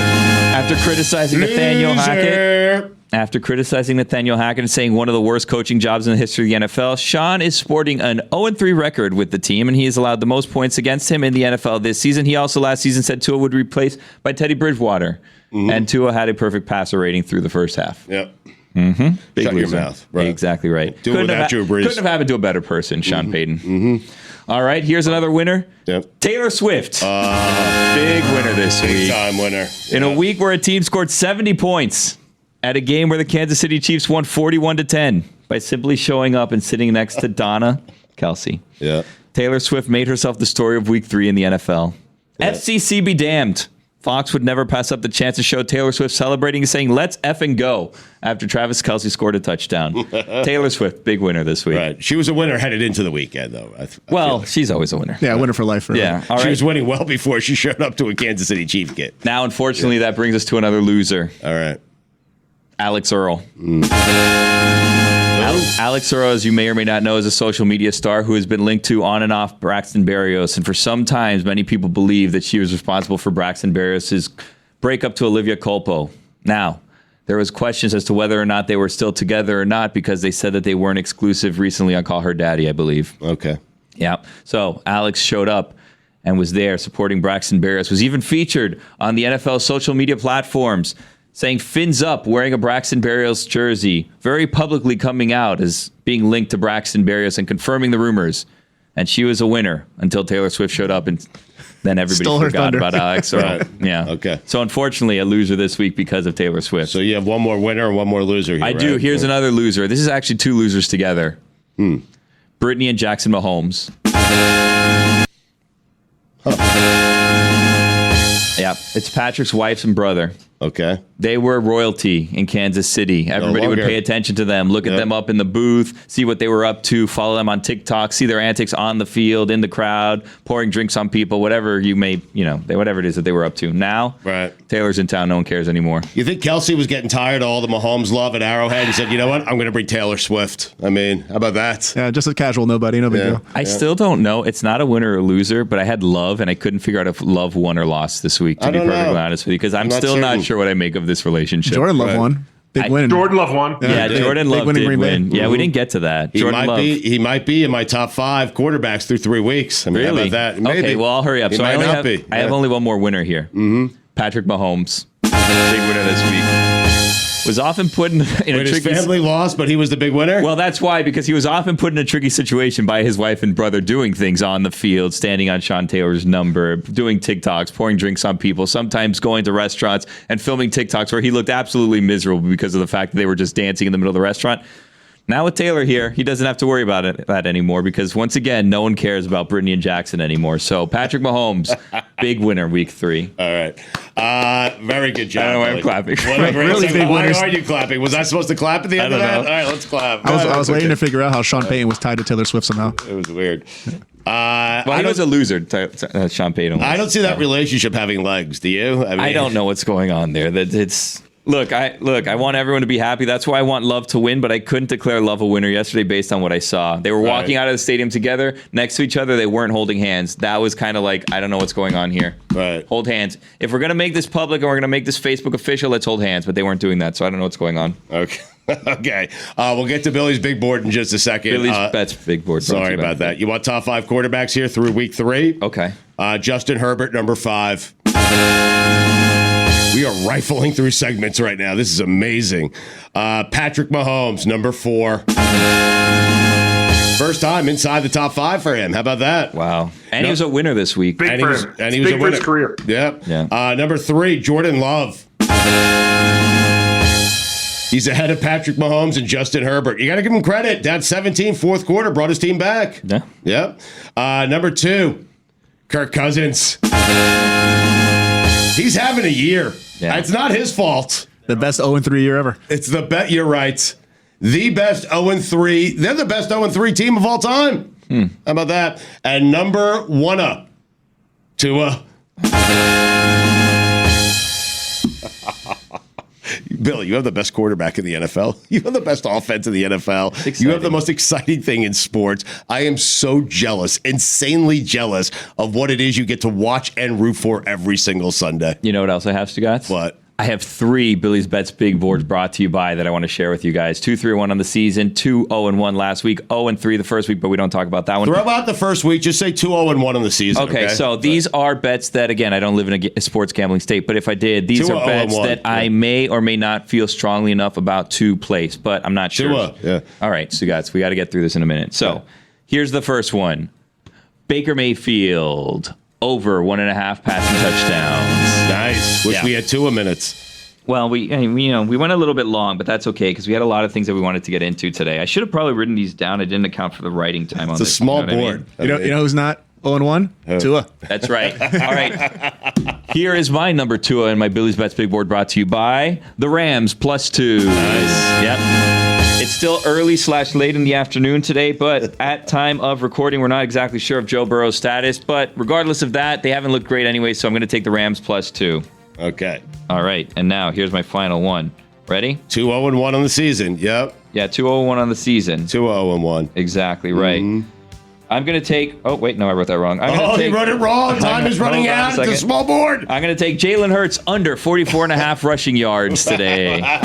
After criticizing Nathaniel Hackett, After criticizing Nathaniel Hackett and saying one of the worst coaching jobs in the history of the NFL, Sean is sporting an 0-3 record with the team, and he has allowed the most points against him in the NFL this season. He also last season said Tua would be replaced by Teddy Bridgewater, and Tua had a perfect passer rating through the first half. Yep. Big Shut loser. your mouth. Right. Exactly right. Do it without Drew Brees. Couldn't have happened to a better person, Sean Payton. All right, here's another winner. Yep. Taylor Swift. Big winner this week. Big time winner. In a week where a team scored 70 points at a game where the Kansas City Chiefs won 41-10 by simply showing up and sitting next to Donna Kelsey. Yeah. Taylor Swift made herself the story of week 3 in the NFL. Yeah. FCC be damned. Fox would never pass up the chance to show Taylor Swift celebrating and saying, let's effing go, after Travis Kelce scored a touchdown. Taylor Swift, big winner this week. Right. She was a winner headed into the weekend, though. I feel like. She's always a winner. Yeah, winner for life. Really. Yeah. All She right. was winning well before she showed up to a Kansas City Chief game. Now, unfortunately, that brings us to another loser. All right. Alex Earl. Alex Earl, as you may or may not know, is a social media star who has been linked to on and off Braxton Berrios. And for some time, many people believe that she was responsible for Braxton Berrios' breakup to Olivia Culpo. Now, there was questions as to whether or not they were still together or not because they said that they weren't exclusive recently on Call Her Daddy, I believe. Okay. Yeah. So Alex showed up and was there supporting Braxton Berrios, was even featured on the NFL social media platforms, saying fins up, wearing a Braxton Berrios jersey, very publicly coming out as being linked to Braxton Berrios and confirming the rumors. And she was a winner until Taylor Swift showed up, and then everybody Stole her forgot thunder. about Alex Earl. Right. Yeah. Okay. So unfortunately, a loser this week because of Taylor Swift. So you have one more winner and one more loser here, I do. right? Here's another loser. This is actually two losers together. Brittany and Jackson Mahomes. Yeah, it's Patrick's wife's and brother. Okay. They were royalty in Kansas City. Everybody would longer. pay attention to them, look at them up in the booth, see what they were up to, follow them on TikTok, see their antics on the field, in the crowd, pouring drinks on people, whatever you may, whatever it is that they were up to. Now, Right. Taylor's in town. No one cares anymore. You think Kelsey was getting tired of all the Mahomes love at Arrowhead and said, you know what, I'm going to bring Taylor Swift. I mean, how about that? Yeah, just a casual nobody, no big Yeah. deal. I still don't know. It's not a winner or loser, but I had Love, and I couldn't figure out if Love won or lost this week, to I be don't perfectly know. honest with you, because I'm not still certain. not sure what I make of this relationship. Jordan Love Right. won. Big I- win. Jordan Love won. Yeah, Big- Jordan big Love win in did Green Bay. win. Yeah, we didn't get to that. He Jordan Love. he might be in my top 5 quarterbacks through 3 weeks. I mean, Really? how about that? Maybe. Okay, well, I'll hurry up. He So I might only not have, be. I have Yeah. only one more winner here. Patrick Mahomes. Big winner this week. Was often put in a Wait, his tricky... family lost, but he was the big winner? Well, that's why, because he was often put in a tricky situation by his wife and brother doing things on the field, standing on Sean Taylor's number, doing TikToks, pouring drinks on people, sometimes going to restaurants and filming TikToks where he looked absolutely miserable because of the fact that they were just dancing in the middle of the restaurant. Now with Taylor here, he doesn't have to worry about that anymore because, once again, no one cares about Brittany and Jackson anymore. So Patrick Mahomes, big winner week 3. All right. Very good job. I don't know why I'm Billy. clapping. What a great Really segment. big Why winners. are you clapping? Was I supposed to clap at the end of don't that? know. All right, let's clap. I was waiting to figure out how Sean Payton was tied to Taylor Swift somehow. It was weird. Well, he was a loser, Sean Payton was. I don't see that relationship having legs. Do you? I don't know what's going on there. That it's look. I want everyone to be happy. That's why I want Love to win. But I couldn't declare Love a winner yesterday based on what I saw. They were walking out of the stadium together next to each other. They weren't holding hands. That was kind of like, I don't know what's going on here. Right. Hold hands. If we're gonna make this public and we're gonna make this Facebook official, let's hold hands. But they weren't doing that, so I don't know what's going on. Okay. Okay. We'll get to Billy's big board in just a second. Billy's bets big board. Sorry about that. You want top 5 quarterbacks here through week 3? Okay. Justin Herbert, number 5. We are rifling through segments right now. This is amazing. Patrick Mahomes, number 4. First time inside the top 5 for him. How about that? Wow. And he was a winner this week. Big And for he was, him. and he It's was big a for winner. his career. Yep. Yeah. Number 3, Jordan Love. He's ahead of Patrick Mahomes and Justin Herbert. You got to give him credit. Down 17, fourth quarter, brought his team back. Yeah. Yep. Number 2, Kirk Cousins. He's having a year. Yeah. It's not his fault. The best 0-3 year ever. It's the bet. You're right. The best 0-3. They're the best 0-3 team of all time. How about that? And number 1, Tua. Billy, you have the best quarterback in the NFL. You have the best offense in the NFL. You have the most exciting thing in sports. I am so jealous, insanely jealous of what it is you get to watch and root for every single Sunday. You know what else I have, Stugotz? What? I have 3 Billy's Bets Big Boards brought to you by that I want to share with you guys. 2-3-1 on the season, 2-0-1 last week, 0-3 the first week, but we don't talk about that one. Throw out the first week. Just say 2-0-1 on the season. Okay, so these are bets that, again, I don't live in a sports gambling state, but if I did, these are bets that I may or may not feel strongly enough about to place, but I'm not sure. Yeah. All right, so guys, we got to get through this in a minute. So here's the first one. Baker Mayfield, over 1.5 passing touchdowns. Nice. Wish we had 2 minutes. Well, we went a little bit long, but that's okay because we had a lot of things that we wanted to get into today. I should have probably written these down. I didn't account for the writing time on this. It's a small board. You know who's not 0-1? Tua. That's right. All right. Here is my number 2 in my Billy's Bets Big Board brought to you by the Rams +2. Nice. Yep. It's still early/late in the afternoon today, but at time of recording, we're not exactly sure of Joe Burrow's status. But regardless of that, they haven't looked great anyway, so I'm going to take the Rams +2. Okay. All right, and now here's my final one. Ready? 2-0-1 on the season. Yep. Yeah, 2-0-1 on the season. 2-0-1. Exactly right. Mm-hmm. I'm going to take... Oh, wait, no, I wrote that wrong. You wrote it wrong. Time is running out. It's a small board. I'm going to take Jalen Hurts under 44.5 rushing yards today. Yeah.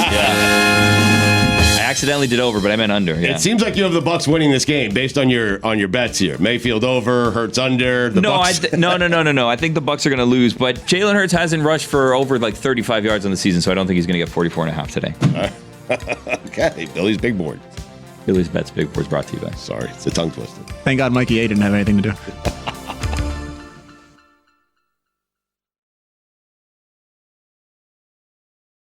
I accidentally did over, but I meant under. Yeah. It seems like you have the Bucs winning this game based on your bets here. Mayfield over, Hurts under. No. I think the Bucs are going to lose, but Jalen Hurts hasn't rushed for over like 35 yards on the season, so I don't think he's going to get 44.5 today. Okay, Billy's Big Board. Billy's Bets Big Board's brought to you by. Sorry, it's a tongue twister. Thank God Mikey A didn't have anything to do.